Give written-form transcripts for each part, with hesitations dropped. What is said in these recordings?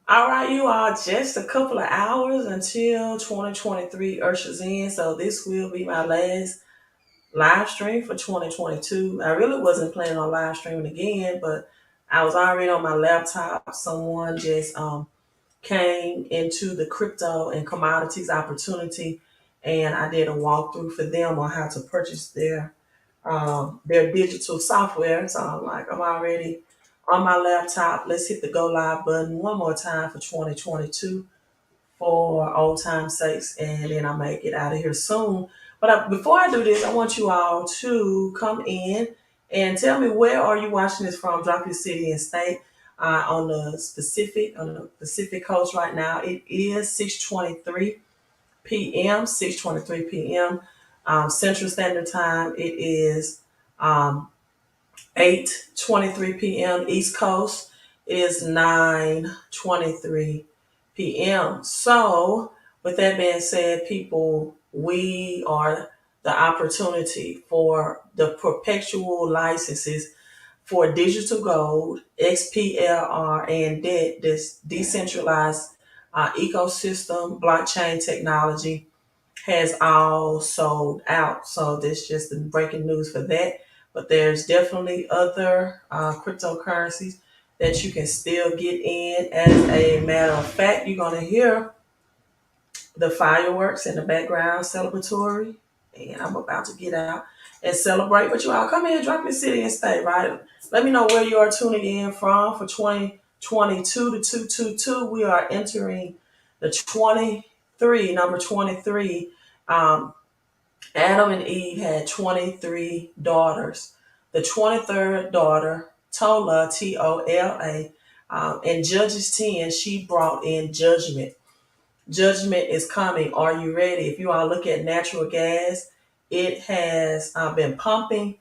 All right, you all, just a couple of hours until 2023 ushers in. So this will be my last live stream for 2022. I really wasn't planning on live streaming again, but I was already on my laptop. Someone just came into the crypto and commodities opportunity, and I did a walkthrough for them on how to purchase their digital software. So I'm already on my laptop. Let's hit the go live button one more time for 2022 for old time's sakes, and then I may get out of here soon. But before I do this, I want you all to come in and tell me, where are you watching this from? Drop your city and state. On the Pacific Coast right now, it is 6:23 p.m. 6:23 p.m. Central Standard Time. It is um, 8:23 p.m. East Coast. It is 9:23 p.m. So, with that being said, people, we are the opportunity for the perpetual licenses for digital gold, XPLR, and debt, this decentralized ecosystem, blockchain technology has all sold out. So this just the breaking news for that. But there's definitely other cryptocurrencies that you can still get in. As a matter of fact, you're gonna hear the fireworks in the background celebratory. And I'm about to get out and celebrate. But you all come in, drop your city and state, right? Let me know where you are tuning in from for 2022 to 222. We are entering the 23, number 23. Um, Adam and Eve had 23 daughters. The 23rd daughter, Tola, Tola, in Judges 10, she brought in judgment. Judgment is coming. Are you ready? If you all look at natural gas, it has been pumping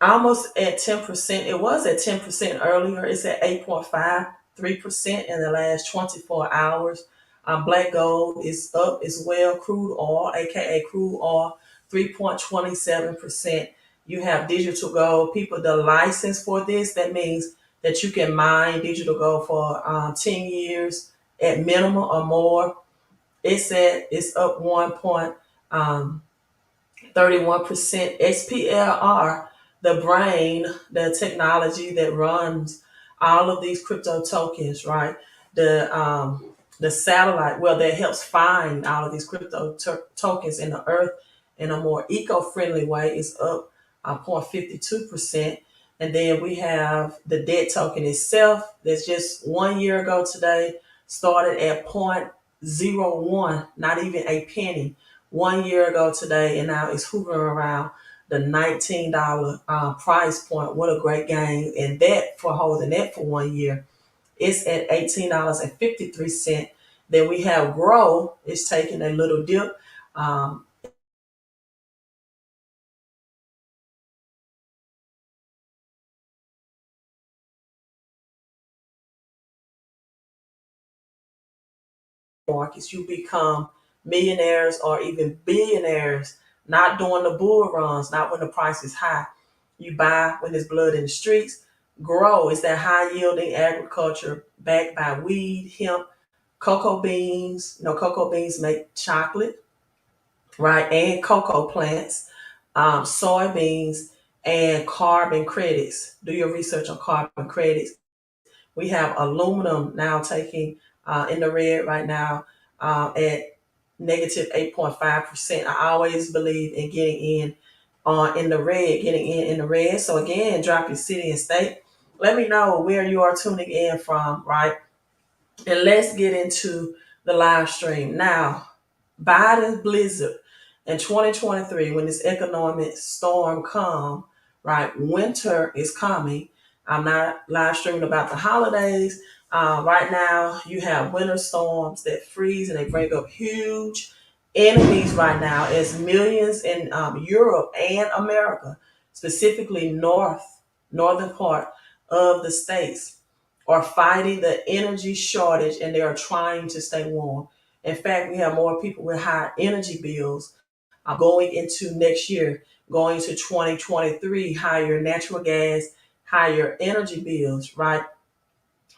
almost at 10%. It was at 10% earlier. It's at 8.53% in the last 24 hours. Black gold is up as well. Crude oil, aka crude oil, 3.27%. You have digital gold. People, the license for this, that means that you can mine digital gold for 10 years at minimum or more. It's up 1.31%. XPLR, the brain, the technology that runs all of these crypto tokens, right? The satellite, well, that helps find all of these tokens in the earth in a more eco-friendly way, is up 0.52%. And then we have the debt token itself, that's just 1 year ago today, started at 0.01, not even a penny, 1 year ago today, and now it's hovering around the $19 price point. What a great gain. And that, for holding that for 1 year, it's at $18.53. Then we have Grow, it's taking a little dip. Um, Markets, you become millionaires or even billionaires, not during the bull runs, not when the price is high. You buy when there's blood in the streets. Grow is that high yielding agriculture backed by weed, hemp, cocoa beans. Cocoa beans make chocolate, right? And cocoa plants, soybeans, and carbon credits. Do your research on carbon credits. We have aluminum now taking in the red right now at negative 8.5%. I always believe in getting in the red, getting in the red. So again, drop your city and state. Let me know where you are tuning in from, right? And let's get into the live stream. Now, Biden's blizzard in 2023, when this economic storm come, right? Winter is coming. I'm not live streaming about the holidays. Right now, you have winter storms that freeze and they bring up huge enemies right now, as millions in Europe and America, specifically northern part of the states, are fighting the energy shortage and they are trying to stay warm. In fact, we have more people with high energy bills going into next year, going to 2023, higher natural gas, higher energy bills, right?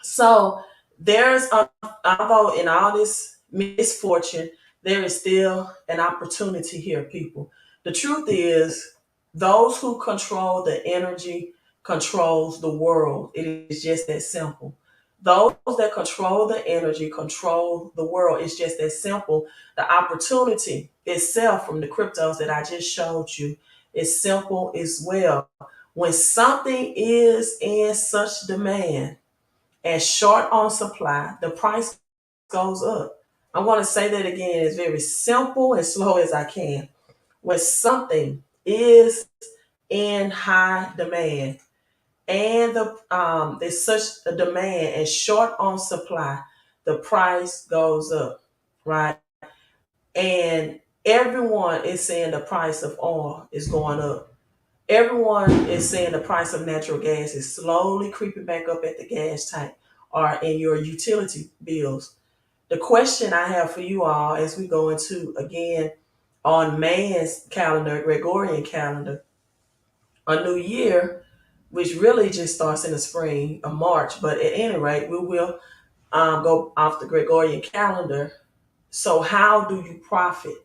So there's a, although in all this misfortune, there is still an opportunity here, people. The truth is, those who control the energy controls the world. It is just that simple. Those that control the energy control the world. It's just that simple. The opportunity itself from the cryptos that I just showed you is simple as well. When something is in such demand and short on supply, the price goes up. I want to say that again as very simple and slow as I can. When something is in high demand and there's such a demand and short on supply, the price goes up, right? And everyone is saying the price of oil is going up. Everyone is saying the price of natural gas is slowly creeping back up at the gas tank or in your utility bills. The question I have for you all as we go into again on man's calendar, Gregorian calendar, a new year, which really just starts in the spring of March. But at any rate, we will go off the Gregorian calendar. So, how do you profit?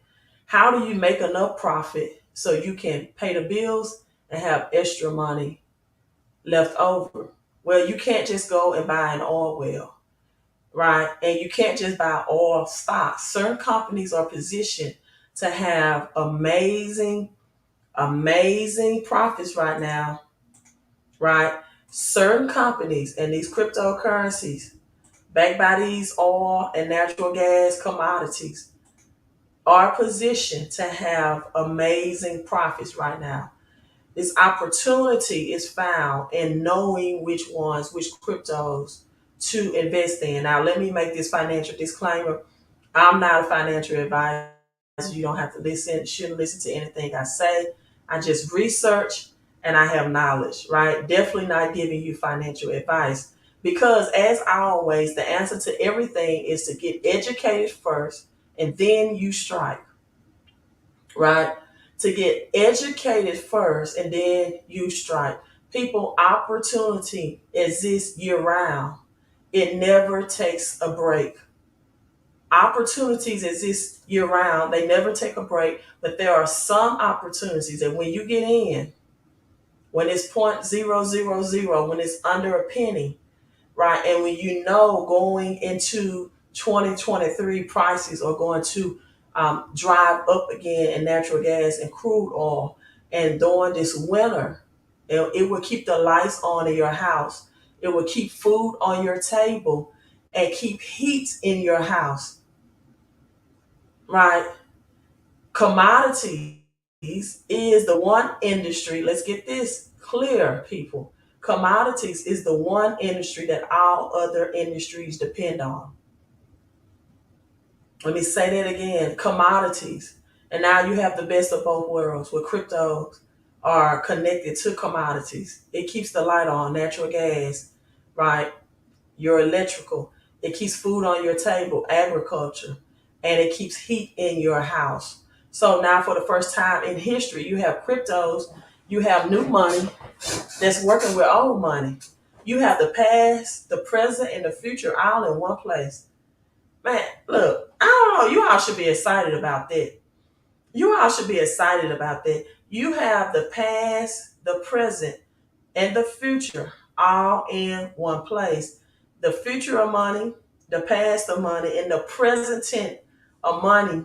How do you make enough profit so you can pay the bills and have extra money left over? Well, you can't just go and buy an oil well, right? And you can't just buy oil stocks. Certain companies are positioned to have amazing profits right now, right? Certain companies and these cryptocurrencies, backed by these oil and natural gas commodities, are positioned to have amazing profits right now. This opportunity is found in knowing which ones, which cryptos to invest in. Now, let me make this financial disclaimer. I'm not a financial advisor. You don't have to listen, shouldn't listen to anything I say. I just research and I have knowledge, right? Definitely not giving you financial advice because, as always, the answer to everything is to get educated first and then you strike, right? To get educated first and then you strike. People, opportunity exists year round. It never takes a break. Opportunities exist year round. They never take a break, but there are some opportunities that when you get in, when it's 0.000, when it's under a penny, right? And when you know going into 2023 prices are going to drive up again in natural gas and crude oil. And during this winter, it will keep the lights on in your house. It will keep food on your table and keep heat in your house, right? Commodities is the one industry, let's get this clear, people. Commodities is the one industry that all other industries depend on. Let me say that again, commodities. And now you have the best of both worlds where cryptos are connected to commodities. It keeps the light on, natural gas, right? Your electrical. It keeps food on your table, agriculture, and it keeps heat in your house. So now for the first time in history, you have cryptos, you have new money that's working with old money. You have the past, the present, and the future all in one place. Man, look, I don't know. You all should be excited about that. You all should be excited about that. You have the past, the present, and the future all in one place. The future of money, the past of money, and the present tense of money,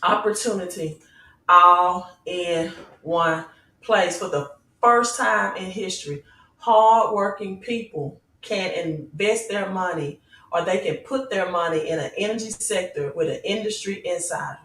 opportunity, all in one place for the first time in history. Hardworking people can invest their money or they can put their money in an energy sector with an industry insider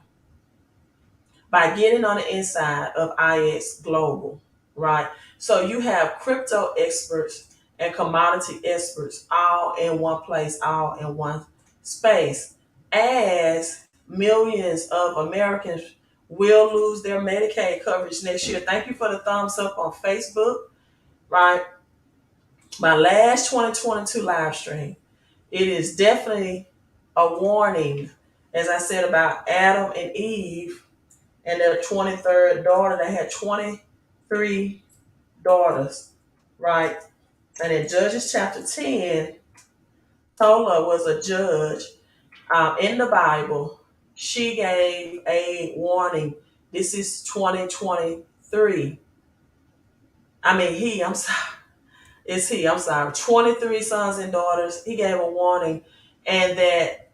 by getting on the inside of IX Global, right? So you have crypto experts and commodity experts all in one place, all in one space. As millions of Americans will lose their Medicaid coverage next year. Thank you for the thumbs up on Facebook, right? My last 2022 live stream. It is definitely a warning, as I said about Adam and Eve and their 23rd daughter. They had 23 daughters, right? And in Judges chapter 10, Tola was a judge in the Bible. She gave a warning. This is 2023. I mean, I'm sorry. It's he, I'm sorry. 23 sons and daughters. He gave a warning, and that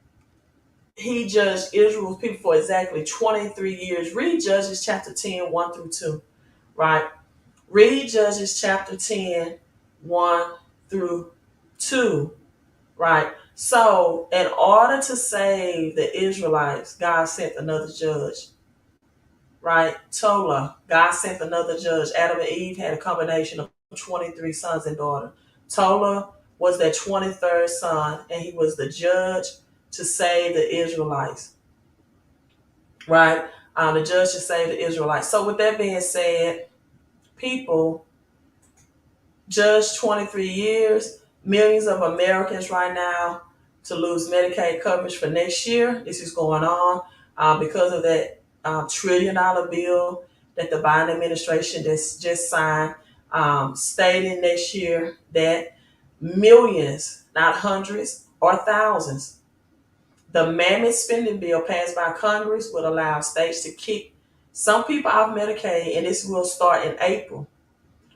he judged Israel's people for exactly 23 years. Read Judges chapter 10, 1 through 2, right? Read Judges chapter 10, 1 through 2, right? So, in order to save the Israelites, God sent another judge, right? Tola, God sent another judge. Adam and Eve had a combination of 23 sons and daughters. Tola was their 23rd son, and he was the judge to save the Israelites, right? The judge to save the Israelites. So, with that being said, people judge 23 years, millions of Americans right now to lose Medicaid coverage for next year. This is going on because of that $1 trillion bill that the Biden administration just signed, stating next year that millions, not hundreds or thousands, the mammoth spending bill passed by Congress would allow states to kick some people off Medicaid, and this will start in April.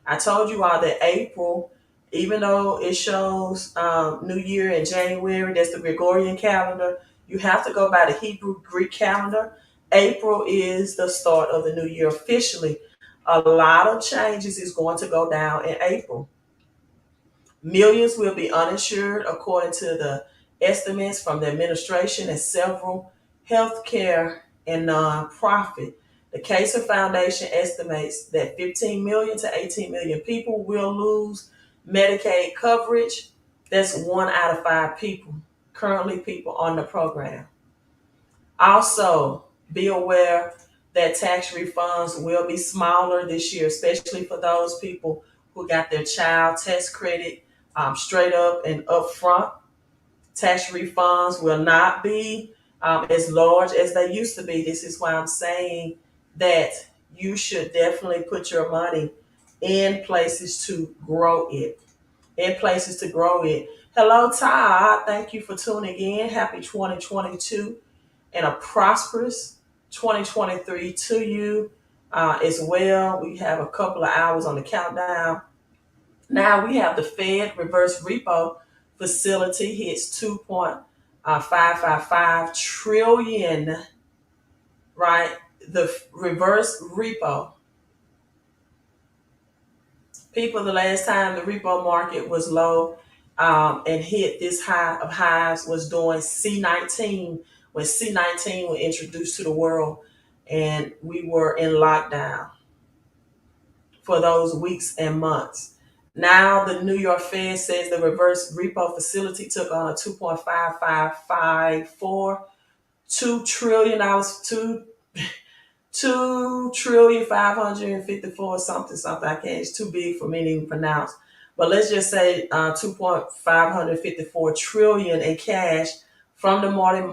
I told you all that April, even though it shows New Year in January, that's the Gregorian calendar, you have to go by the Hebrew Greek calendar. April is the start of the new year officially. A lot of changes is going to go down in April. Millions will be uninsured, according to the estimates from the administration and several healthcare and nonprofit. The Kaiser Foundation estimates that 15 million to 18 million people will lose Medicaid coverage. That's 1 out of 5 people, currently people on the program. Also, be aware that tax refunds will be smaller this year, especially for those people who got their child tax credit straight up and upfront. Tax refunds will not be as large as they used to be. This is why I'm saying that you should definitely put your money in places to grow it. In places to grow it. Hello, Todd. Thank you for tuning in. Happy 2022 and a prosperous 2023 to you as well. We have a couple of hours on the countdown. Now we have the Fed reverse repo facility hits 2.555 trillion, right? The reverse repo. People, the last time the repo market was low and hit this high of highs was during C19, when C19 was introduced to the world and we were in lockdown for those weeks and months. Now the New York Fed says the reverse repo facility took on a 2.5554 $2 trillion, $2,554,000,000 something. I can't. It's too big for me to even pronounce. But let's just say 2.554 trillion in cash from the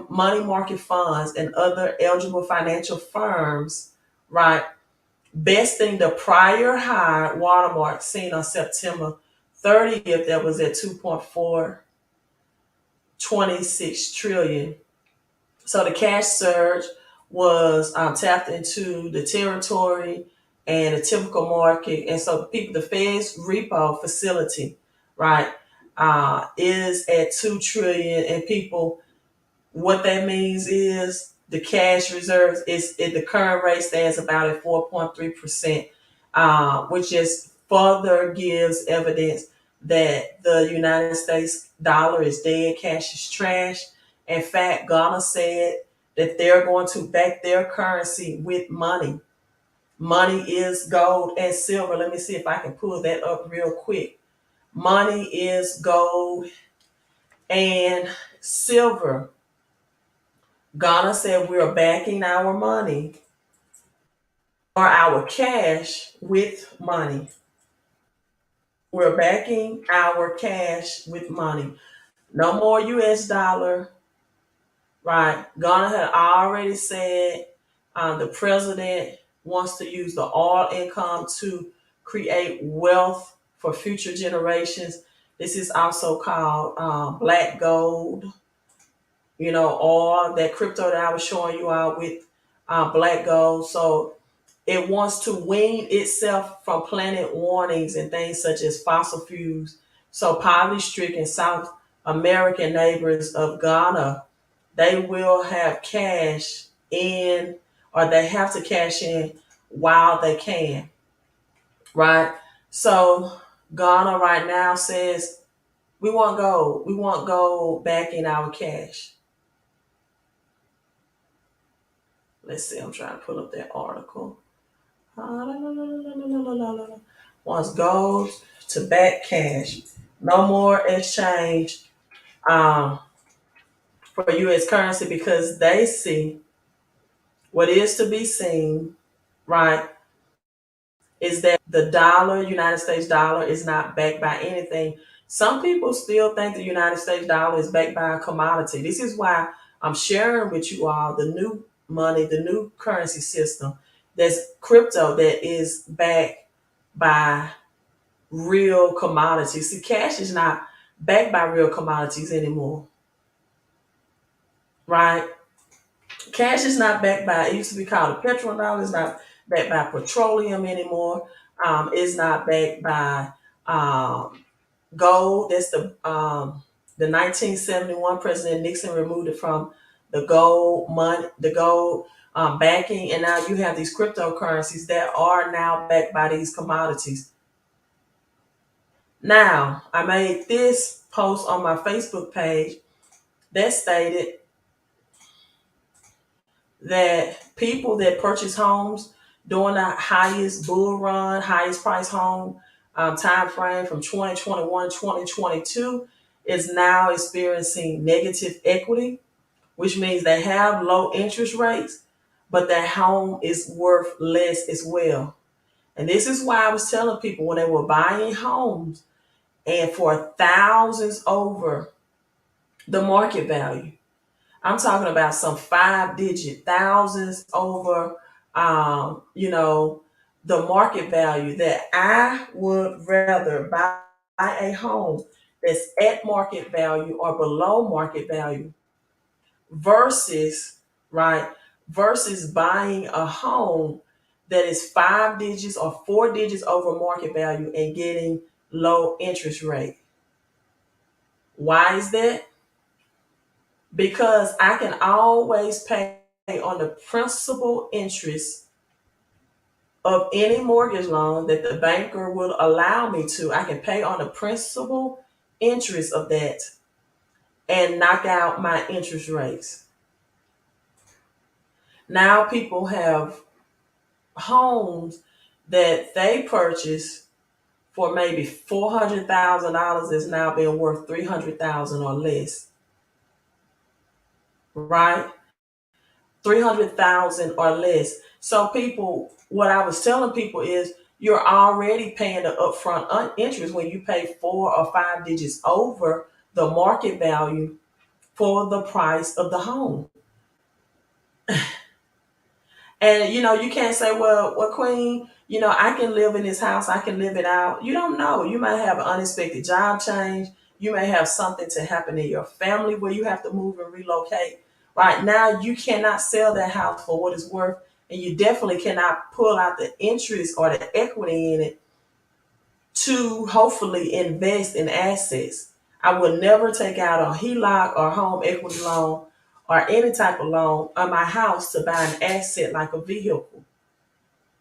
money market funds and other eligible financial firms, right? Besting the prior high watermark seen on September 30th, that was at 2.426 trillion. So the cash surge was tapped into the territory and the typical market. And so the Fed's repo facility, right, is at 2 trillion. And people, what that means is the cash reserves is at the current rate stands about at 4.3%, which just further gives evidence that the United States dollar is dead, cash is trash. In fact, Ghana said that they're going to back their currency with money. Money is gold and silver. Let me see if I can pull that up real quick. Money is gold and silver. Ghana said we're backing our money or our cash with money. We're backing our cash with money. No more US dollar, right? Ghana had already said the president wants to use the oil income to create wealth for future generations. This is also called black gold, or that crypto that I was showing you all with black gold. So it wants to wean itself from planet warnings and things such as fossil fuels. So poverty-stricken South American neighbors of Ghana, they will have cash in, or they have to cash in while they can, right? So Ghana right now says, we want gold. We want gold back in our cash. Let's see, I'm trying to pull up that article. Wants gold to back cash. No more exchange um, for U.S. currency, because they see what is to be seen, right, is that the dollar, United States dollar, is not backed by anything. Some people still think the United States dollar is backed by a commodity. This is why I'm sharing with you all the new money, the new currency system that's crypto, that is backed by real commodities. See, cash is not backed by real commodities anymore, right? Cash is not backed by, it used to be called a petrodollar. It's not backed by petroleum anymore. It's not backed by gold. That's the 1971 President Nixon removed it from the gold money, the gold backing, and now you have these cryptocurrencies that are now backed by these commodities. Now, I made this post on my Facebook page that stated that people that purchase homes during the highest bull run, highest price home time frame from 2021 to 2022 is now experiencing negative equity, which means they have low interest rates, but their home is worth less as well. And this is why I was telling people, when they were buying homes and for thousands over the market value, I'm talking about some 5-digit thousands over, the market value, that I would rather buy a home that's at market value or below market value versus, right, versus buying a home that is 5 digits or 4 digits over market value and getting low interest rate. Why is that? Because I can always pay on the principal interest of any mortgage loan that the banker will allow me to. I can pay on the principal interest of that and knock out my interest rates. Now people have homes that they purchase for maybe $400,000 is now being worth $300,000 or less, right? 300,000 or less. So people, what I was telling people is, you're already paying the upfront interest when you pay 4 or 5 digits over the market value for the price of the home. And you can't say, well, Queen, I can live in this house, I can live it out. You don't know. You might have an unexpected job change. You may have something to happen in your family where you have to move and relocate. Right now, you cannot sell that house for what it's worth, and you definitely cannot pull out the interest or the equity in it to hopefully invest in assets. I would never take out a HELOC or home equity loan or any type of loan on my house to buy an asset like a vehicle.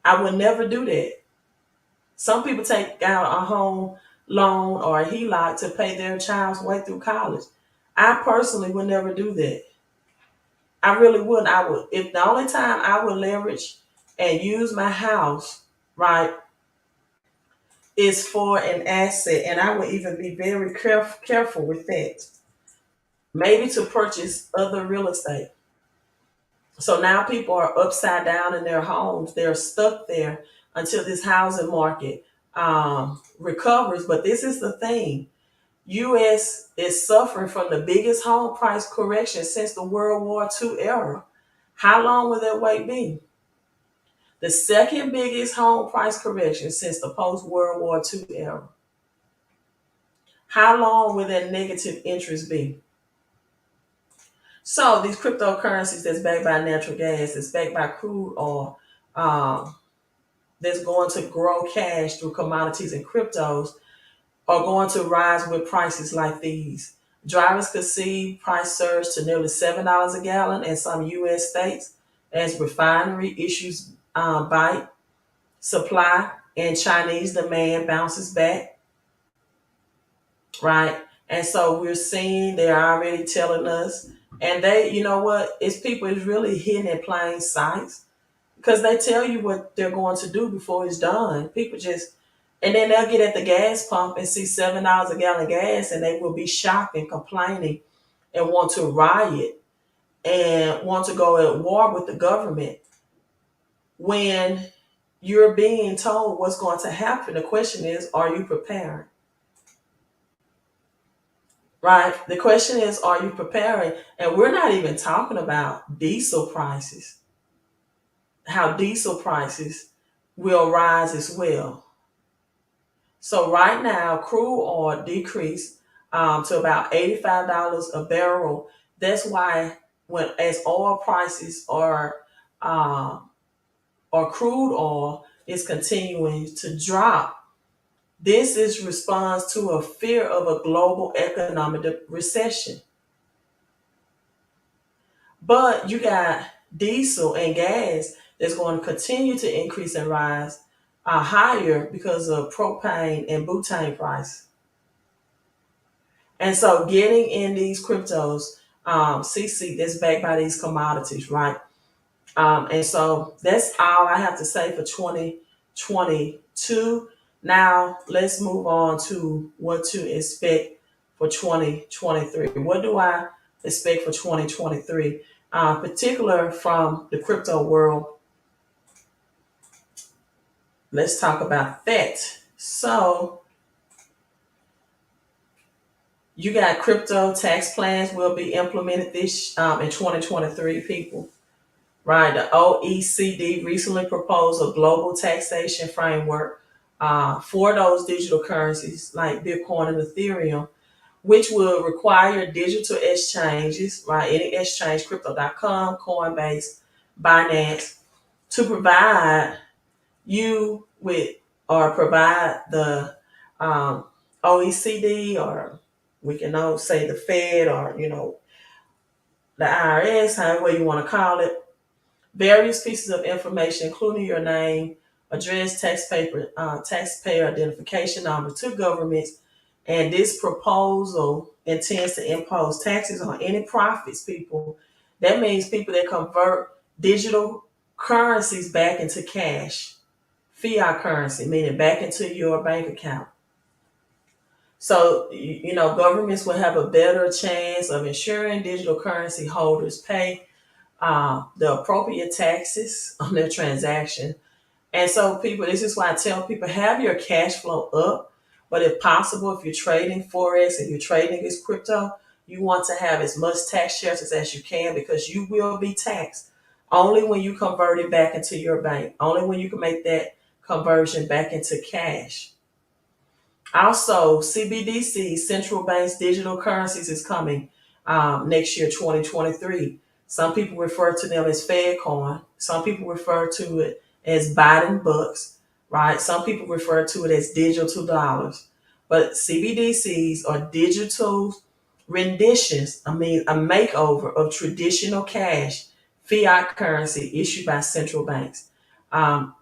I would never do that. Some people take out a home loan or a HELOC to pay their child's way through college. I personally would never do that. I really wouldn't. I would, if the only time I would leverage and use my house, right, is for an asset, and I would even be very careful with that. Maybe to purchase other real estate. So now people are upside down in their homes. They're stuck there until this housing market recovers. But this is the thing. U.S. is suffering from the biggest home price correction since the World War II era. How long will that wait be? The second biggest home price correction since the post-World War II era. How long will that negative interest be? So these cryptocurrencies that's backed by natural gas, that's backed by crude oil, um, that's going to grow cash through commodities and cryptos are going to rise with prices like these. Drivers could see price surge to nearly $7 a gallon in some U.S. states as refinery issues bite, supply and Chinese demand bounces back, right? And so we're seeing they're already telling us, and they, you know what, it's people is really hidden in plain sight because they tell you what they're going to do before it's done. People just, and then they'll get at the gas pump and see $7 a gallon gas, and they will be shocked and complaining and want to riot and want to go at war with the government when you're being told what's going to happen. The question is, are you preparing? Right? The question is, are you preparing? And we're not even talking about diesel prices, how diesel prices will rise as well. So right now, crude oil decreased to about $85 a barrel. That's why when as oil prices are or crude oil is continuing to drop, this is response to a fear of a global economic recession. But you got diesel and gas that's going to continue to increase and rise higher because of propane and butane price. And so getting in these cryptos, CC, that's backed by these commodities, right? And so that's all I have to say for 2022. Now let's move on to what to expect for 2023. What do I expect for 2023? Particular from the crypto world, let's talk about that. So you got crypto tax plans will be implemented this in 2023, people. Right, the OECD recently proposed a global taxation framework for those digital currencies like Bitcoin and Ethereum, which will require digital exchanges, right? Any exchange, crypto.com, Coinbase, Binance, to provide you with or provide the OECD, or we can now say the Fed, or the IRS, however you want to call it, various pieces of information, including your name, address, taxpayer identification number to governments. And this proposal intends to impose taxes on any profits, people. That means people that convert digital currencies back into cash, fiat currency, meaning back into your bank account. So, governments will have a better chance of ensuring digital currency holders pay the appropriate taxes on their transaction. And so, people, this is why I tell people, have your cash flow up. But if possible, if you're trading Forex and you're trading this crypto, you want to have as much tax shelters as you can, because you will be taxed only when you convert it back into your bank, only when you can make that conversion back into cash. Also, CBDCs, central banks digital currencies, is coming next year, 2023. Some people refer to them as Fed coin. Some people refer to it as Biden bucks, right? Some people refer to it as digital dollars. But CBDCs are digital renditions, a makeover of traditional cash, fiat currency issued by central banks. Um,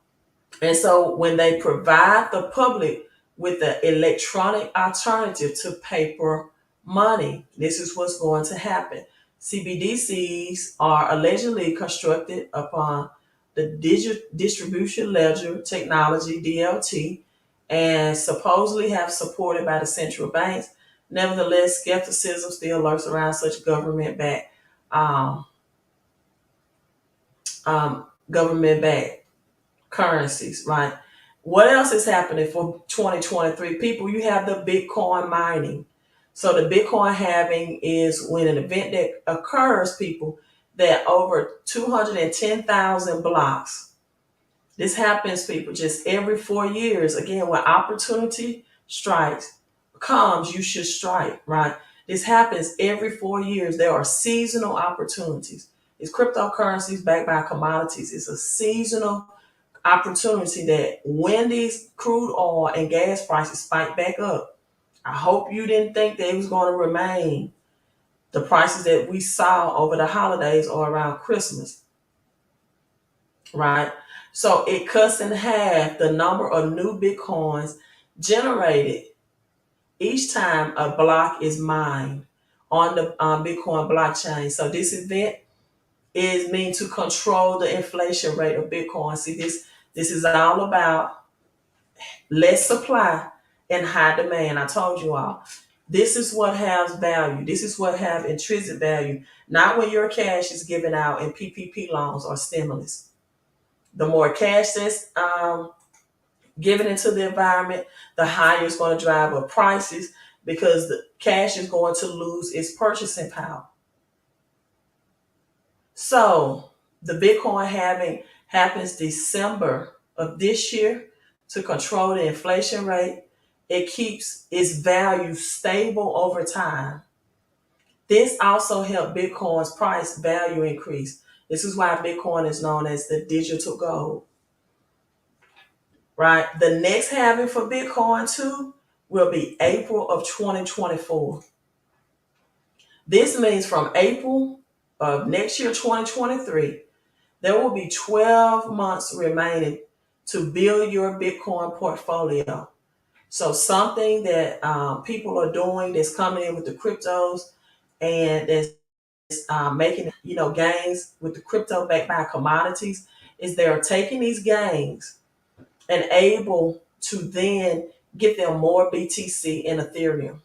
and so when they provide the public with the electronic alternative to paper money, this is what's going to happen. CBDCs are allegedly constructed upon the distribution ledger technology, DLT, and supposedly have supported by the central banks. Nevertheless, skepticism still lurks around such um, government-backed currencies, right? What else is happening for 2023? People, you have the Bitcoin mining. So the Bitcoin halving is when an event that occurs, people, that over 210,000 blocks. This happens, people, just every 4 years. Again, when opportunity strikes, comes, you should strike, right? This happens every 4 years. There are seasonal opportunities. It's cryptocurrencies backed by commodities. It's a seasonal opportunity that when these crude oil and gas prices spike back up, I hope you didn't think they was going to remain the prices that we saw over the holidays or around Christmas, right? So it cuts in half the number of new Bitcoins generated each time a block is mined on the Bitcoin blockchain. So this event is meant to control the inflation rate of Bitcoin. See, this is all about less supply and high demand. I told you all. This is what has value. This is what have intrinsic value. Not when your cash is given out in PPP loans or stimulus. The more cash that's given into the environment, the higher it's going to drive up prices because the cash is going to lose its purchasing power. So the Bitcoin halving happens December of this year to control the inflation rate. It keeps its value stable over time. This also helped Bitcoin's price value increase. This is why Bitcoin is known as the digital gold, right? The next halving for Bitcoin too will be April of 2024. This means from April of next year, 2023, there will be 12 months remaining to build your Bitcoin portfolio. So something that people are doing that's coming in with the cryptos and that's making gains with the crypto backed by commodities is they're taking these gains and able to then get them more BTC and Ethereum.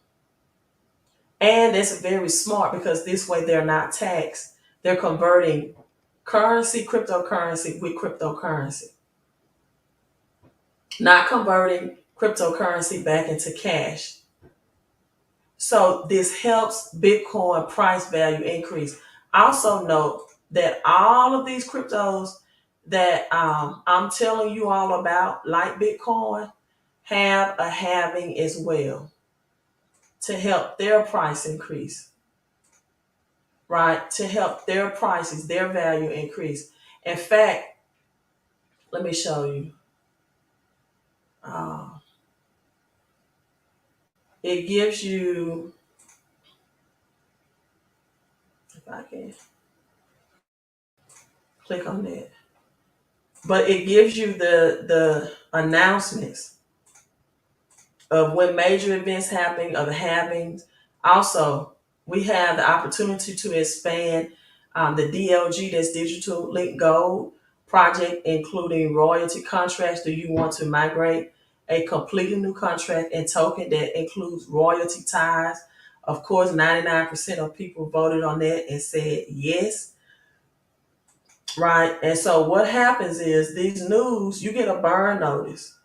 And that's very smart because this way they're not taxed. They're converting cryptocurrency with cryptocurrency, not converting cryptocurrency back into cash. So this helps Bitcoin price value increase. Also note that all of these cryptos that I'm telling you all about, like Bitcoin, have a halving as well to help their price increase, right? To help their prices, their value increase. In fact, let me show you. Uh, it gives you, if I can click on that, but it gives you the announcements of when major events happen, of the halvings. Also, we have the opportunity to expand the DLG, that's Digital Link Gold project, including royalty contracts. Do you want to migrate a completely new contract and token that includes royalty ties? Of course, 99% of people voted on that and said yes, right? And so what happens is these news, you get a burn notice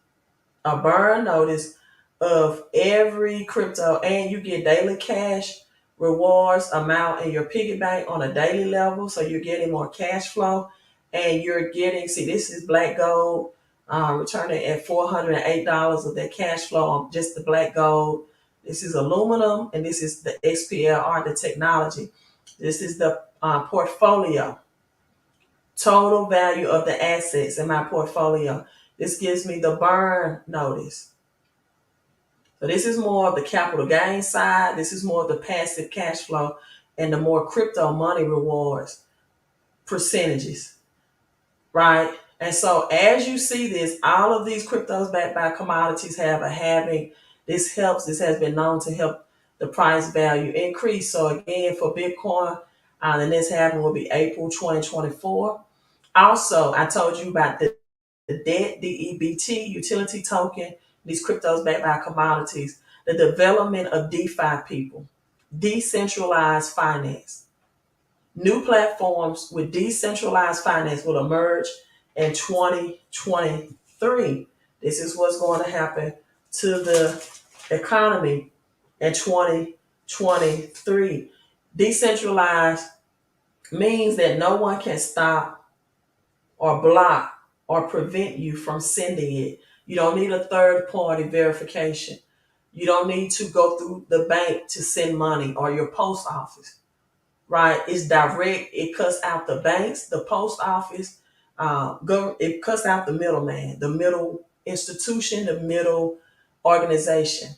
of every crypto, and you get daily cash rewards amount in your piggy bank on a daily level. So you're getting more cash flow, and you're getting, see, this is black gold, returning at $408 of that cash flow on just the black gold. This is aluminum, and this is the XPLR, the technology. This is the portfolio, total value of the assets in my portfolio. This gives me the burn notice. So this is more of the capital gain side. This is more of the passive cash flow and the more crypto money rewards percentages, right? And so as you see this, all of these cryptos backed by commodities have a halving. This has been known to help the price value increase. So again, for Bitcoin, the next halving will be April 2024. Also, I told you about the debt, DEBT, utility token, these cryptos backed by commodities, the development of DeFi people, decentralized finance. New platforms with decentralized finance will emerge in 2023. This is what's going to happen to the economy in 2023. Decentralized means that no one can stop or block or prevent you from sending it. You don't need a third party verification. You don't need to go through the bank to send money or your post office, right? It's direct. It cuts out the banks, the post office. It cuts out the middleman, the middle institution, the middle organization.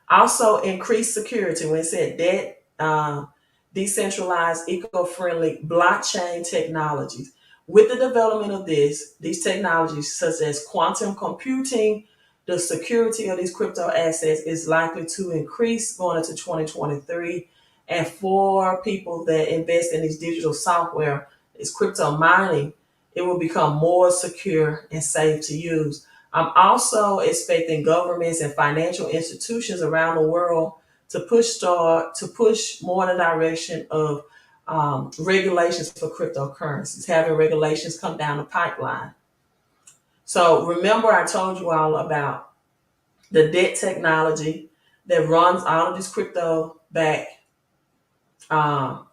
Also, increased security. When it said debt, decentralized, eco-friendly blockchain technologies. With the development of these technologies, such as quantum computing, the security of these crypto assets is likely to increase going into 2023. And for people that invest in these digital software, this crypto mining, it will become more secure and safe to use. I'm also expecting governments and financial institutions around the world to push more in the direction of regulations for cryptocurrencies, having regulations come down the pipeline. So remember, I told you all about the debt technology that runs all of these crypto backed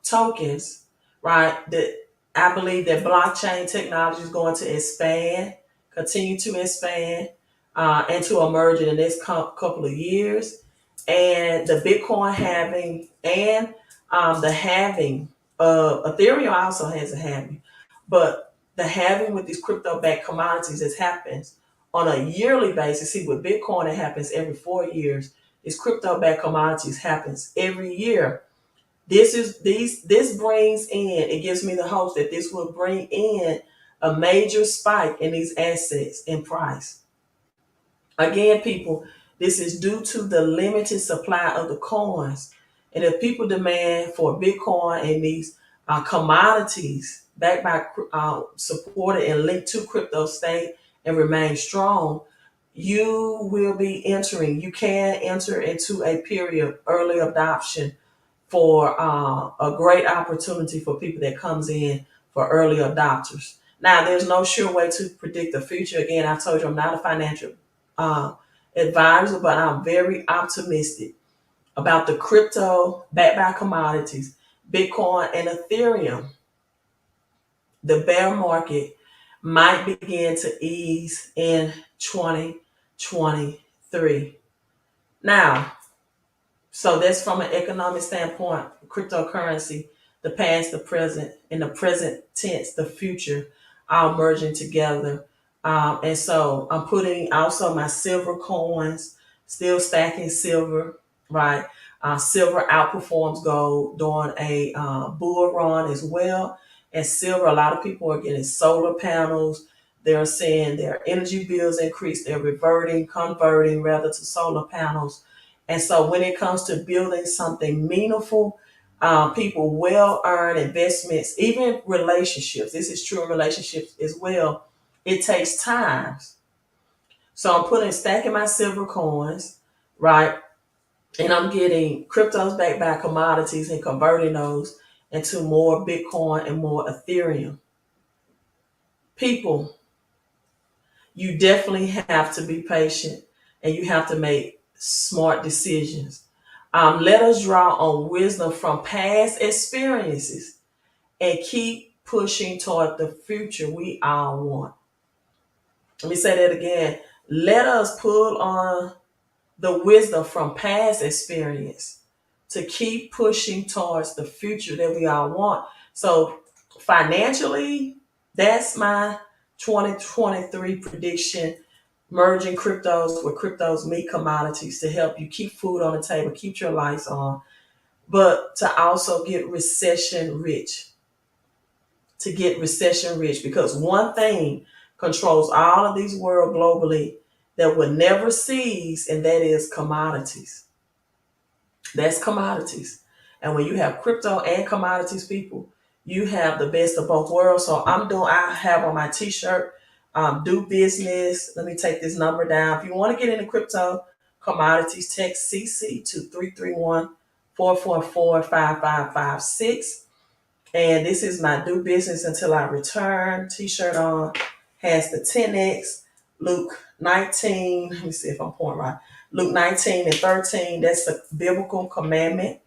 tokens, right? That I believe that blockchain technology is going to expand, continue to expand, and to emerge in the next couple of years. And the Bitcoin halving and the halving of Ethereum also has a halving, but the halving with these crypto-backed commodities that happens on a yearly basis. See, with Bitcoin, it happens every 4 years. These crypto-backed commodities happens every year. This brings in, it gives me the hope that this will bring in a major spike in these assets in price. Again, people, this is due to the limited supply of the coins. And if people demand for Bitcoin and these commodities backed by supported and linked to crypto stay and remain strong, you can enter into a period of early adoption for a great opportunity for people that comes in for early adopters. Now, there's no sure way to predict the future. Again, I told you I'm not a financial uh, advisor, but I'm very optimistic about the crypto backed by commodities, Bitcoin and Ethereum. The bear market might begin to ease in 2023. Now, so that's from an economic standpoint, cryptocurrency, the past, the present, and the present tense, the future, all merging together. And so I'm putting also my silver coins, still stacking silver, right? Silver outperforms gold during a bull run as well. And silver, a lot of people are getting solar panels. They're seeing their energy bills increase. They're converting rather to solar panels. And so when it comes to building something meaningful, people will earn investments, even relationships. This is true in relationships as well. It takes time. So I'm stacking my silver coins, right? And I'm getting cryptos backed by commodities and converting those into more Bitcoin and more Ethereum. People, you definitely have to be patient and you have to make smart decisions. Let us draw on wisdom from past experiences and keep pushing toward the future we all want. Let me say that again. Let us pull on the wisdom from past experience to keep pushing towards the future that we all want. So financially, that's my 2023 prediction. Merging cryptos with cryptos meet commodities to help you keep food on the table, keep your lights on, but to also get recession rich. To get recession rich, because one thing controls all of these world globally that will never cease, and that is commodities. That's commodities. And when you have crypto and commodities, people, you have the best of both worlds. So I have on my t-shirt, do business. Let me take this number down. If you want to get into crypto commodities, text CC to 331-444-5556. And this is my do business until I return t-shirt on. Has the 10X, Luke 19. Let me see if I'm pointing right. Luke 19 and 13. That's a biblical commandment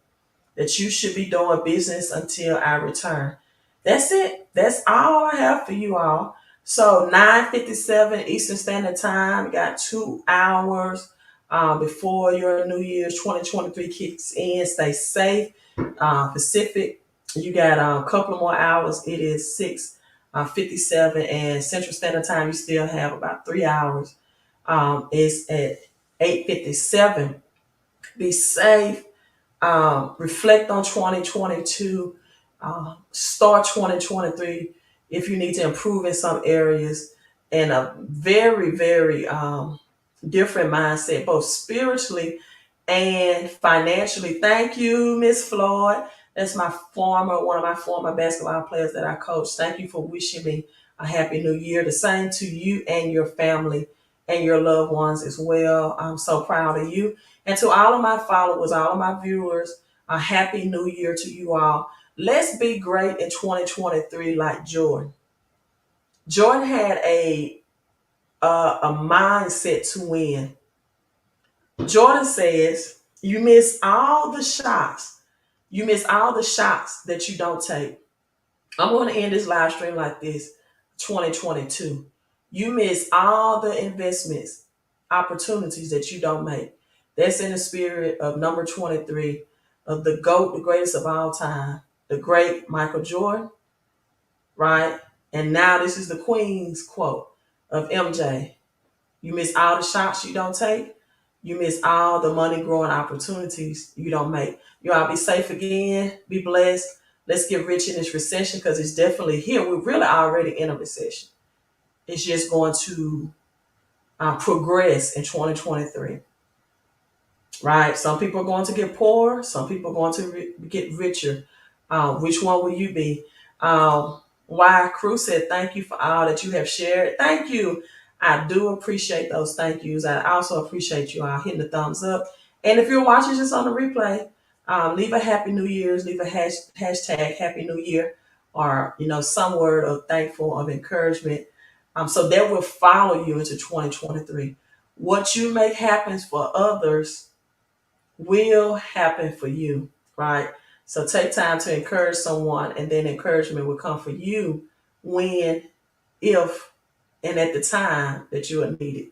that you should be doing business until I return. That's it. That's all I have for you all. So 9:57 Eastern Standard Time. We got 2 hours. before your New Year's 2023 kicks in. Stay safe. Pacific, you got a couple of more hours. It is 6:57, and Central Standard Time, you still have about 3 hours. It's at 8:57. Be safe. Reflect on 2022. Start 2023 if you need to improve in some areas, and a very, very different mindset, both spiritually and financially. Thank you, Miss Floyd. That's one of my former basketball players that I coached. Thank you for wishing me a happy new year. The same to you and your family and your loved ones as well. I'm so proud of you. And to all of my followers, all of my viewers, a happy new year to you all. Let's be great in 2023 like Jordan. Jordan had a mindset to win. Jordan says, you miss all the shots. You miss all the shots that you don't take. I'm going to end this live stream like this. 2022. You miss all the investments, opportunities that you don't make. That's in the spirit of number 23 of the GOAT, the greatest of all time, the great Michael Jordan, right? And now this is the Queen's quote of MJ. You miss all the shots you don't take. You miss all the money growing opportunities you don't make. You all be safe again. Be blessed. Let's get rich in this recession because it's definitely here. We're really already in a recession. It's just going to progress in 2023. Right? Some people are going to get poorer. Some people are going to get richer. Which one will you be? Why Crew said, thank you for all that you have shared. Thank you. I do appreciate those thank yous. I also appreciate you all hitting the thumbs up. And if you're watching this on the replay, leave a Happy New Year's, leave a hashtag Happy New Year, or some word of thankful, of encouragement. So that will follow you into 2023. What you make happen for others will happen for you, right? So take time to encourage someone, and then encouragement will come for you when, if, and at the time that you are needed.